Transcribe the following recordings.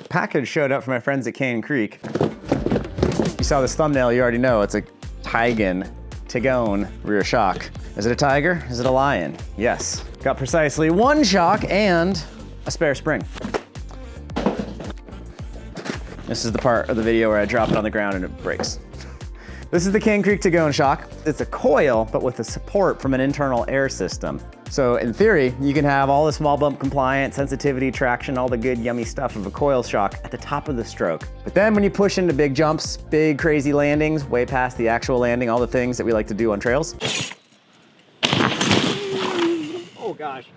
package showed up from my friends at Cane Creek. You saw this thumbnail, you already know it's a Tigon rear shock. Is it a tiger? Is it a lion? Yes. Got precisely one shock and a spare spring. This is the part of the video where I drop it on the ground and it breaks. This is the Cane Creek Tigon shock. It's a coil, but with the support from an internal air system. So in theory, you can have all the small bump compliant, sensitivity, traction, all the good yummy stuff of a coil shock at the top of the stroke. But then when you push into big jumps, big crazy landings, way past the actual landing, all the things that we like to do on trails. Oh gosh.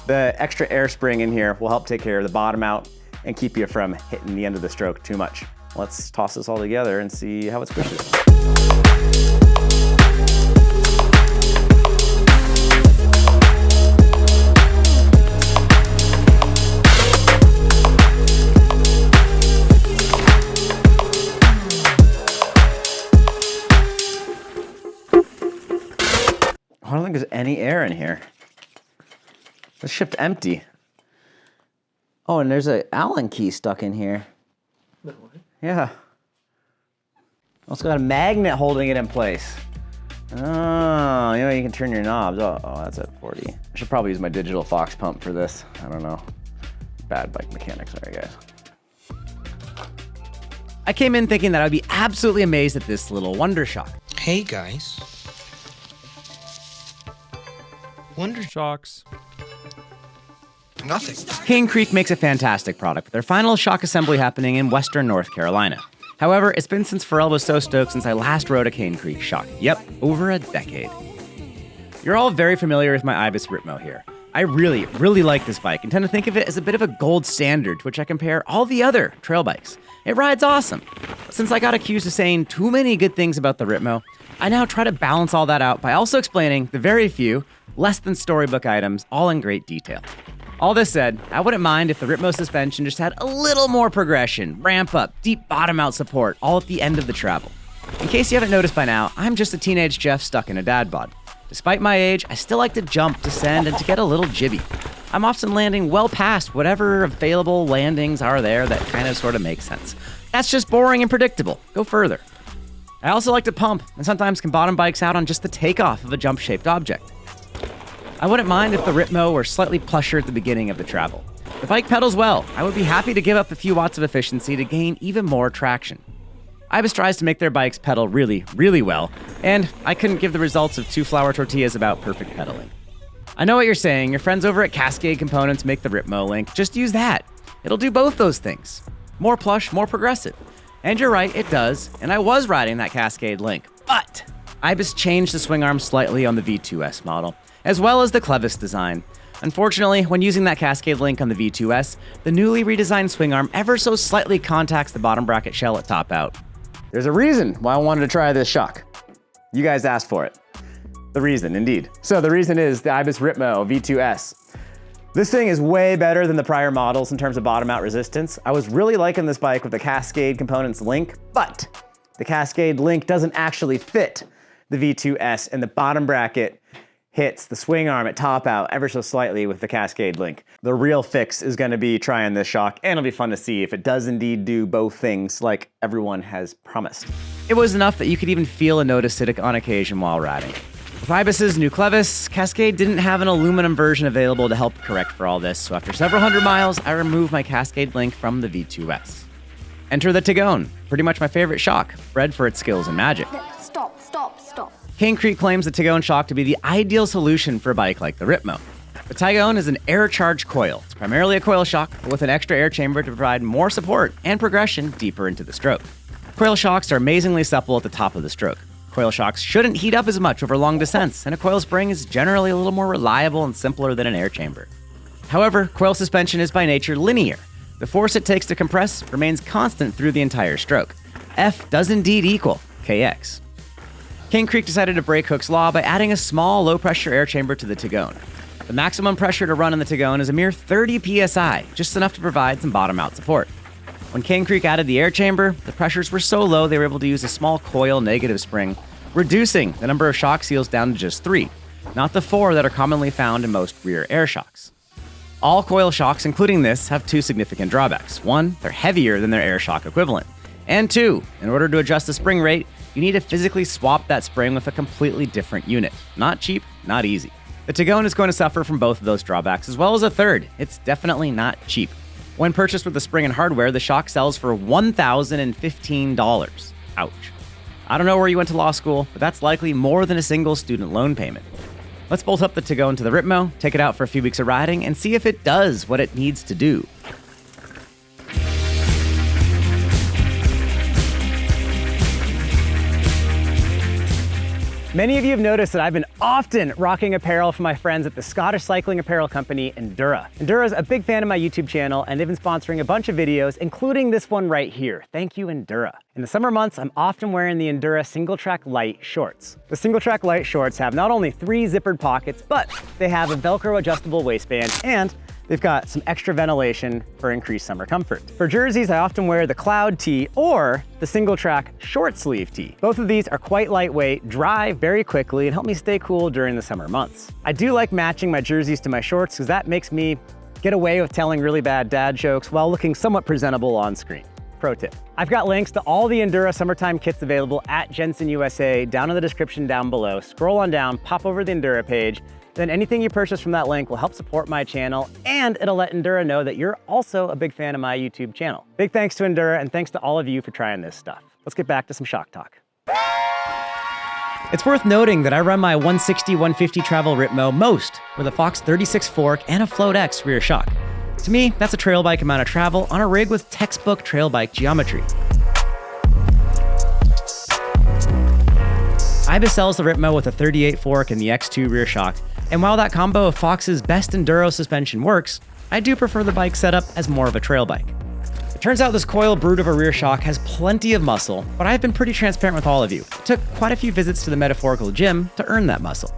The extra air spring in here will help take care of the bottom out and keep you from hitting the end of the stroke too much. Let's toss this all together and see how it squishes. I don't think there's any air in here. It's shipped empty. Oh, and there's an Allen key stuck in here. No way. Yeah. Also got a magnet holding it in place. Oh, you know, you can turn your knobs. Oh, that's at 40. I should probably use my digital Fox pump for this. I don't know. Bad bike mechanics, sorry guys. I came in thinking that I'd be absolutely amazed at this little wonder shock. Hey guys. Wonder Shocks. nothing. Cane Creek makes a fantastic product, with their final shock assembly happening in western North Carolina. However, it's been since Pharrell was so stoked since I last rode a Cane Creek shock. Yep, over a decade. You're all very familiar with my Ibis Ripmo here. I really, really like this bike and tend to think of it as a bit of a gold standard to which I compare all the other trail bikes. It rides awesome. Since I got accused of saying too many good things about the Ripmo, I now try to balance all that out by also explaining the very few, less than storybook items, all in great detail. All this said, I wouldn't mind if the Ripmo suspension just had a little more progression, ramp up, deep bottom out support, all at the end of the travel. In case you haven't noticed by now, I'm just a teenage Jeff stuck in a dad bod. Despite my age, I still like to jump, descend, and to get a little jibby. I'm often landing well past whatever available landings are there that kind of sort of make sense. That's just boring and predictable. Go further. I also like to pump, and sometimes can bottom bikes out on just the takeoff of a jump-shaped object. I wouldn't mind if the Ripmo were slightly plusher at the beginning of the travel. The bike pedals well. I would be happy to give up a few watts of efficiency to gain even more traction. Ibis tries to make their bikes pedal really, really well, and I couldn't give the results of 2 flour tortillas about perfect pedaling. I know what you're saying. Your friends over at Cascade Components make the Ripmo link. Just use that. It'll do both those things. More plush, more progressive. And you're right, it does, and I was riding that Cascade link. But Ibis changed the swing arm slightly on the V2s model, as well as the clevis design. Unfortunately, when using that Cascade link on the V2s, the newly redesigned swing arm ever so slightly contacts the bottom bracket shell at top out. There's a reason why I wanted to try this shock. You guys asked for it. The reason, indeed. So the reason is the Ibis Ripmo V2s. This thing is way better than the prior models in terms of bottom out resistance. I was really liking this bike with the Cascade Components link, but the Cascade link doesn't actually fit the V2s, and the bottom bracket hits the swing arm at top out ever so slightly with the Cascade link. The real fix is gonna be trying this shock, and it'll be fun to see if it does indeed do both things like everyone has promised. It was enough that you could even feel and notice it on occasion while riding. With Ibis's new clevis, Cascade didn't have an aluminum version available to help correct for all this, so after several hundred miles, I removed my Cascade link from the V2s. Enter the Tigon, pretty much my favorite shock, bred for its skills and magic. Stop. Cane Creek claims the Tigon shock to be the ideal solution for a bike like the Ripmo. The Tigon is an air-charged coil. It's primarily a coil shock, but with an extra air chamber to provide more support and progression deeper into the stroke. Coil shocks are amazingly supple at the top of the stroke. Coil shocks shouldn't heat up as much over long descents, and a coil spring is generally a little more reliable and simpler than an air chamber. However, coil suspension is by nature linear. The force it takes to compress remains constant through the entire stroke. F does indeed equal KX. Cane Creek decided to break Hooke's law by adding a small, low-pressure air chamber to the Tigon. The maximum pressure to run in the Tigon is a mere 30 psi, just enough to provide some bottom-out support. When Cane Creek added the air chamber, the pressures were so low they were able to use a small coil negative spring, reducing the number of shock seals down to just 3, not the 4 that are commonly found in most rear air shocks. All Coil shocks, including this, have two significant drawbacks. One, they're heavier than their air shock equivalent. And two, in order to adjust the spring rate, you need to physically swap that spring with a completely different unit. Not cheap, not easy. The Tigon is going to suffer from both of those drawbacks, as well as a third. It's definitely not cheap. When purchased with the spring and hardware, the shock sells for $1,015. Ouch. I don't know where you went to law school, but that's likely more than a single student loan payment. Let's bolt up the Tigon to the Ripmo, take it out for a few weeks of riding, and see if it does what it needs to do. Many of you have noticed that I've been often rocking apparel from my friends at the Scottish cycling apparel company, Endura. Endura's a big fan of my YouTube channel, and they've been sponsoring a bunch of videos, including this one right here. Thank you, Endura. In the summer months, I'm often wearing the Endura Single Track Light shorts. The Single Track Light shorts have not only 3 zippered pockets, but they have a Velcro adjustable waistband, and they've got some extra ventilation for increased summer comfort. For jerseys, I often wear the Cloud tee or the Single Track short sleeve tee. Both of these are quite lightweight, dry very quickly, and help me stay cool during the summer months. I do like matching my jerseys to my shorts because that makes me get away with telling really bad dad jokes while looking somewhat presentable on screen. Pro tip. I've got links to all the Endura summertime kits available at Jensen USA down in the description down below. Scroll on down, pop over to the Endura page, then anything you purchase from that link will help support my channel, and it'll let Endura know that you're also a big fan of my YouTube channel. Big thanks to Endura, and thanks to all of you for trying this stuff. Let's get back to some shock talk. It's worth noting that I run my 160-150 travel Ripmo most with a Fox 36 fork and a Float X rear shock. To me, that's a trail bike amount of travel on a rig with textbook trail bike geometry. Ibis sells the Ripmo with a 38 fork and the X2 rear shock, and while that combo of Fox's best enduro suspension works, I do prefer the bike setup as more of a trail bike. It turns out this Coil brute of a rear shock has plenty of muscle, but I've been pretty transparent with all of you. It took quite a few visits to the metaphorical gym to earn that muscle.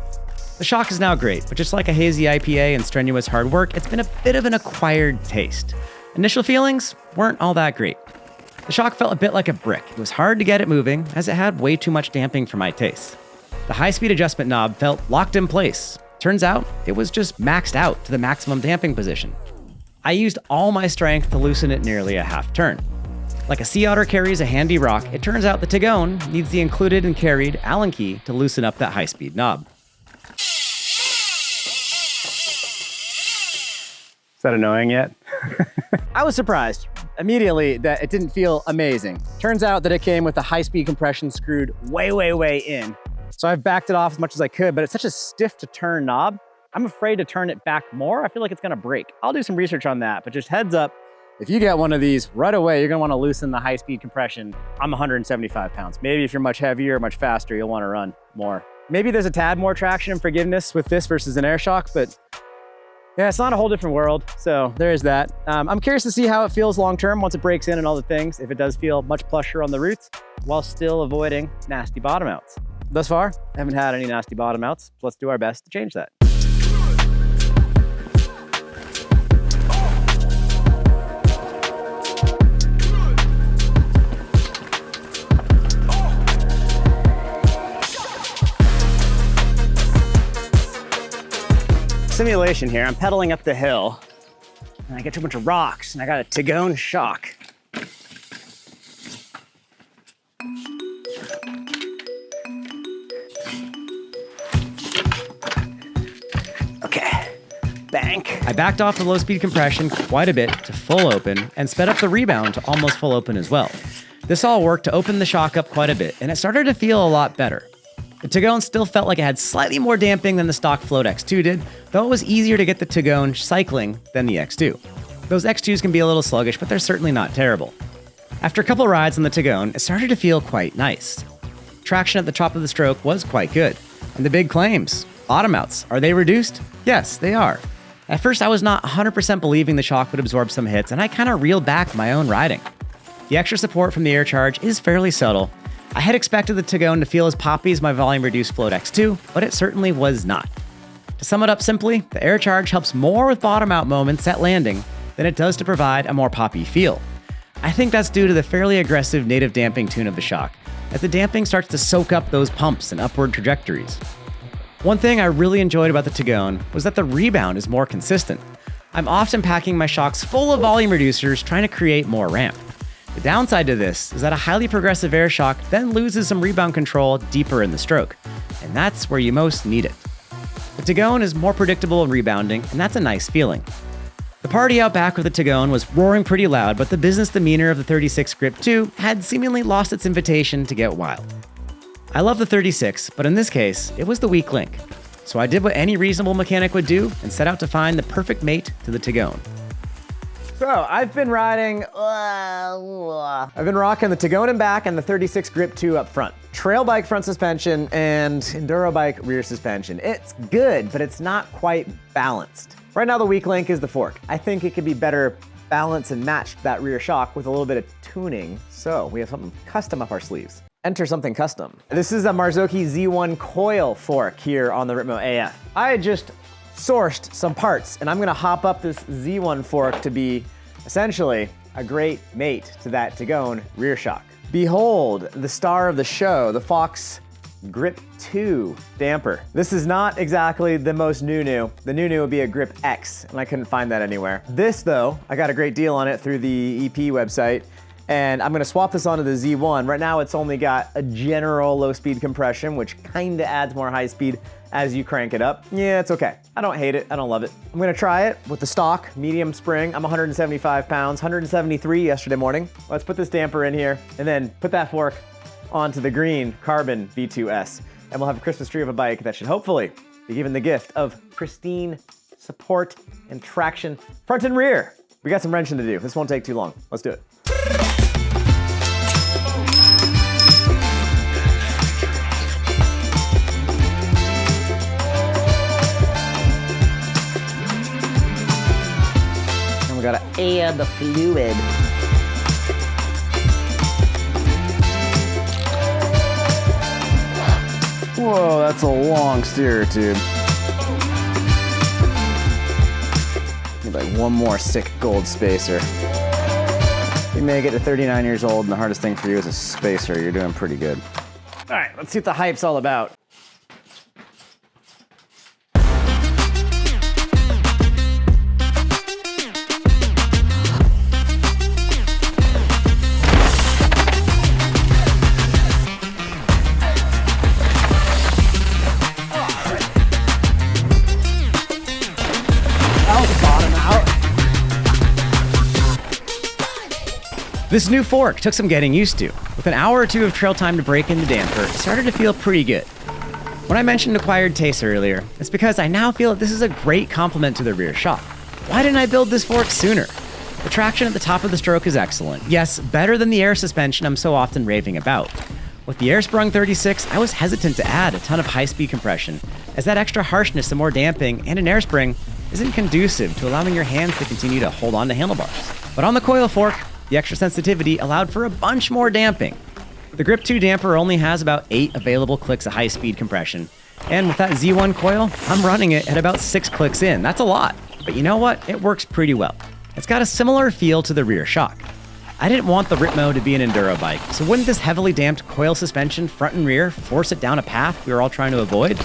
The shock is now great, but just like a hazy IPA and strenuous hard work, it's been a bit of an acquired taste. Initial feelings weren't all that great. The shock felt a bit like a brick. It was hard to get it moving, as it had way too much damping for my taste. The high-speed adjustment knob felt locked in place. Turns out, it was just maxed out to the maximum damping position. I used all my strength to loosen it nearly a half turn. Like a sea otter carries a handy rock, it turns out the Tigon needs the included and carried Allen key to loosen up that high-speed knob. Is that annoying yet? I was surprised immediately that it didn't feel amazing. Turns out that it came with the high-speed compression screwed way in. So I've backed it off as much as I could, but it's such a stiff to turn knob. I'm afraid to turn it back more. I feel like it's gonna break. I'll do some research on that, but just heads up, if you get one of these right away, you're gonna wanna loosen the high-speed compression. I'm 175 pounds. Maybe if you're much heavier, much faster, you'll wanna run more. Maybe there's a tad more traction and forgiveness with this versus an air shock, but yeah, it's not a whole different world, so there is that. I'm curious to see how it feels long-term once it breaks in and all the things, if it does feel much plusher on the roots, while still avoiding nasty bottom outs. Thus far, I haven't had any nasty bottom outs, so let's do our best to change that. Simulation here, I'm pedaling up the hill and I get to a bunch of rocks and I got a Tigon shock. Okay, bank. I backed off the low-speed compression quite a bit to full open and sped up the rebound to almost full open as well. This all worked to open the shock up quite a bit, and it started to feel a lot better. The Tigon still felt like it had slightly more damping than the stock Float X2 did, though it was easier to get the Tigon cycling than the X2. Those X2s can be a little sluggish, but they're certainly not terrible. After a couple rides on the Tigon, it started to feel quite nice. Traction at the top of the stroke was quite good. And the big claims, bottom outs, are they reduced? Yes, they are. At first, I was not 100% believing the shock would absorb some hits, and I kind of reeled back my own riding. The extra support from the air charge is fairly subtle. I had expected the Tigon to feel as poppy as my volume-reduced Float X2, but it certainly was not. To sum it up simply, the air charge helps more with bottom-out moments at landing than it does to provide a more poppy feel. I think that's due to the fairly aggressive native damping tune of the shock, as the damping starts to soak up those pumps and upward trajectories. One thing I really enjoyed about the Tigon was that the rebound is more consistent. I'm often packing my shocks full of volume reducers trying to create more ramp. The downside to this is that a highly progressive air shock then loses some rebound control deeper in the stroke, and that's where you most need it. The Tigon is more predictable in rebounding, and that's a nice feeling. The party out back with the Tigon was roaring pretty loud, but the business demeanor of the 36 Grip 2 had seemingly lost its invitation to get wild. I love the 36, but in this case, it was the weak link. So I did what any reasonable mechanic would do and set out to find the perfect mate to the Tigon. So I've been riding, I've been rocking the Tigon in back and the 36 Grip 2 up front. Trail bike front suspension and enduro bike rear suspension. It's good, but it's not quite balanced. Right now the weak link is the fork. I think it could be better balanced and matched that rear shock with a little bit of tuning. So we have something custom up our sleeves. Enter something custom. This is a Marzocchi Z1 Coil fork here on the Ripmo AF. I just sourced some parts and I'm gonna hop up this Z1 fork to be essentially a great mate to that Tigon rear shock. Behold, the star of the show, the Fox Grip 2 damper. This is not exactly the most new. The new would be a Grip X, and I couldn't find that anywhere. This though, I got a great deal on it through the EP website, and I'm gonna swap this onto the Z1. Right now it's only got a general low speed compression, which kinda adds more high speed as you crank it up. Yeah, it's okay. I don't hate it, I don't love it. I'm gonna try it with the stock medium spring. I'm 175 pounds, 173 yesterday morning. Let's put this damper in here and then put that fork onto the green Carbon V2s. And we'll have a Christmas tree of a bike that should hopefully be given the gift of pristine support and traction front and rear. We got some wrenching to do. This won't take too long. Let's do it. And we gotta add the fluid. Whoa, that's a long steer tube. Need like one more sick gold spacer. You make it to 39 years old and the hardest thing for you is a spacer. You're doing pretty good. All right, let's see what the hype's all about. This new fork took some getting used to. With an hour or two of trail time to break in the damper, it started to feel pretty good. When I mentioned acquired taste earlier, it's because I now feel that this is a great complement to the rear shock. Why didn't I build this fork sooner? The traction at the top of the stroke is excellent. Yes, better than the air suspension I'm so often raving about. With the air-sprung 36, I was hesitant to add a ton of high-speed compression, as that extra harshness and more damping and an air spring isn't conducive to allowing your hands to continue to hold on to handlebars. But on the Coil fork, the extra sensitivity allowed for a bunch more damping. The Grip 2 damper only has about 8 available clicks of high-speed compression, and with that Z1 Coil, I'm running it at about 6 clicks in. That's a lot, but you know what? It works pretty well. It's got a similar feel to the rear shock. I didn't want the Ripmo to be an enduro bike, so wouldn't this heavily damped coil suspension front and rear force it down a path we were all trying to avoid?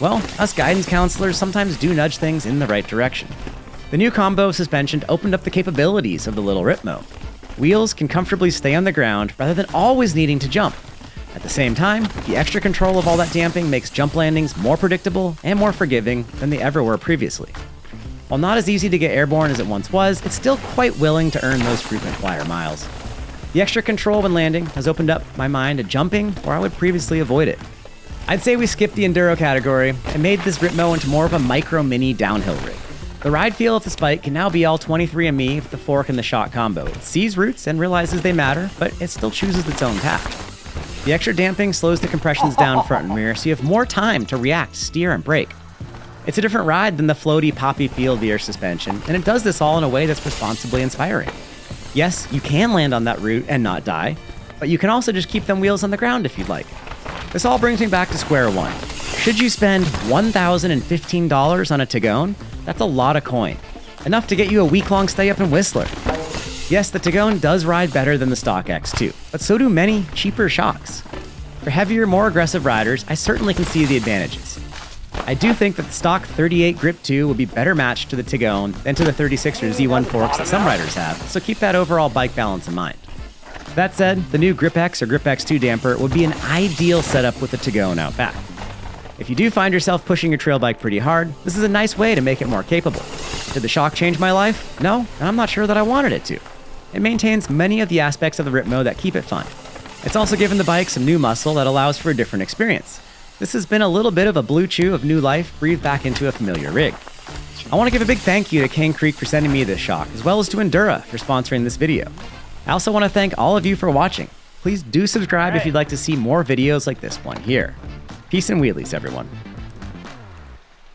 Well, us guidance counselors sometimes do nudge things in the right direction. The new combo suspension opened up the capabilities of the little Ripmo. Wheels can comfortably stay on the ground rather than always needing to jump. At the same time, the extra control of all that damping makes jump landings more predictable and more forgiving than they ever were previously. While not as easy to get airborne as it once was, it's still quite willing to earn those frequent flyer miles. The extra control when landing has opened up my mind to jumping where I would previously avoid it. I'd say we skipped the enduro category and made this Ripmo into more of a micro mini downhill rig. The ride feel of this bike can now be all 23andMe with the fork and the shock combo. It sees roots and realizes they matter, but it still chooses its own path. The extra damping slows the compressions down front and rear, so you have more time to react, steer, and brake. It's a different ride than the floaty, poppy feel of the air suspension, and it does this all in a way that's responsibly inspiring. Yes, you can land on that route and not die, but you can also just keep them wheels on the ground if you'd like. This all brings me back to square one. Should you spend $1,015 on a Tigon? That's a lot of coin. Enough to get you a week-long stay up in Whistler. Yes, the Tigon does ride better than the stock X2, but so do many cheaper shocks. For heavier, more aggressive riders, I certainly can see the advantages. I do think that the stock 38 Grip 2 would be better matched to the Tigon than to the 36 or Z1 forks that some riders have, so keep that overall bike balance in mind. That said, the new Grip X or Grip X2 damper would be an ideal setup with the Tigon out back. If you do find yourself pushing your trail bike pretty hard, this is a nice way to make it more capable. Did the shock change my life? No, and I'm not sure that I wanted it to. It maintains many of the aspects of the Ripmo that keep it fun. It's also given the bike some new muscle that allows for a different experience. This has been a little bit of a blue chew of new life breathed back into a familiar rig. I want to give a big thank you to Cane Creek for sending me this shock, as well as to Endura for sponsoring this video. I also want to thank all of you for watching. Please do subscribe if you'd like to see more videos like this one here. Peace and wheelies, everyone.